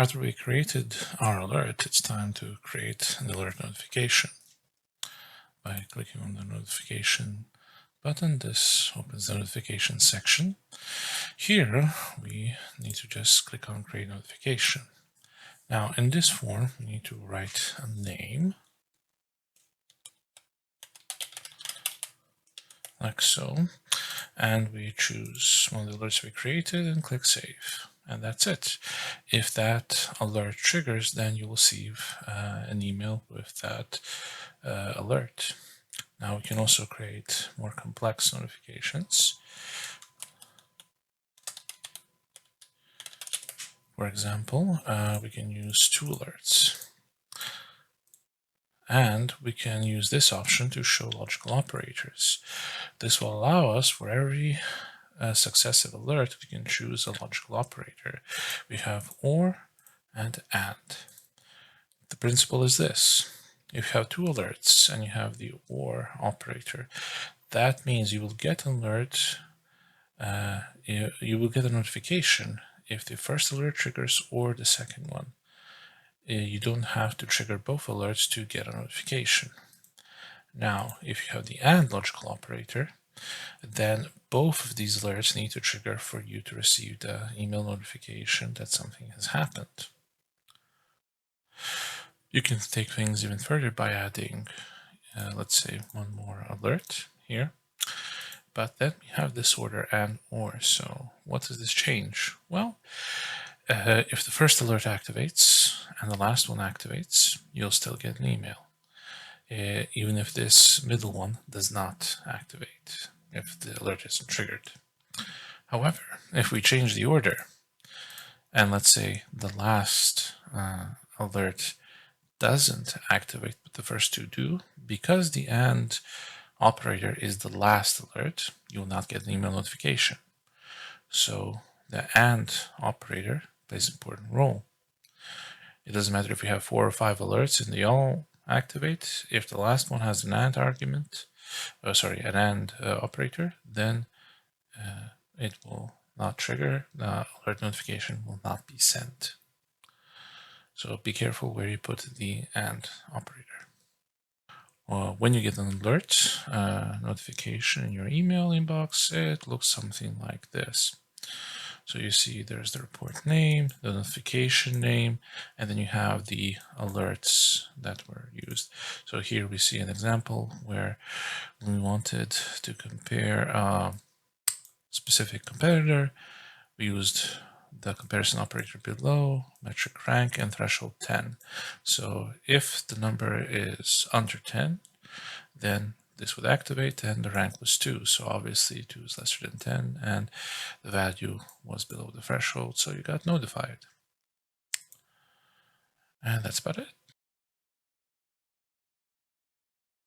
After we created our alert, it's time to create an alert notification. By clicking on the notification button, this opens the notification section. Here, we need to just click on create notification. Now, in this form, we need to write a name, like so, and we choose one of the alerts we created and click save. And that's it. If that alert triggers, then you will receive an email with that alert. Now we can also create more complex notifications. For example, we can use 2 alerts. And we can use this option to show logical operators. This will allow us, for every successive alert, we can choose a logical operator. We have OR and AND. The principle is this. If you have 2 alerts and you have the OR operator, that means you will get an alert, you will get a notification if the first alert triggers or the second one. You don't have to trigger both alerts to get a notification. Now, if you have the AND logical operator, then both of these alerts need to trigger for you to receive the email notification that something has happened. You can take things even further by adding, let's say, one more alert here. But then we have this order and or. So what does this change? Well, if the first alert activates and the last one activates, you'll still get an email, even if this middle one does not activate, if the alert isn't triggered. However, if we change the order, and let's say the last alert doesn't activate, but the first 2 do, because the AND operator is the last alert, you will not get an email notification. So the AND operator plays an important role. It doesn't matter if you have 4 or 5 alerts and they all activate. If the last one has an AND argument, an AND operator, then it will not trigger. The alert notification will not be sent. So be careful where you put the AND operator. When you get an alert notification in your email inbox, it looks something like this. So you see there's the report name, the notification name, and then you have the alerts that were used. So here we see an example where we wanted to compare a specific competitor. We used the comparison operator below, metric rank, and threshold 10. So if the number is under 10, then this would activate, and the rank was 2. So obviously 2 is lesser than 10, and the value was below the threshold, so you got notified. And that's about it.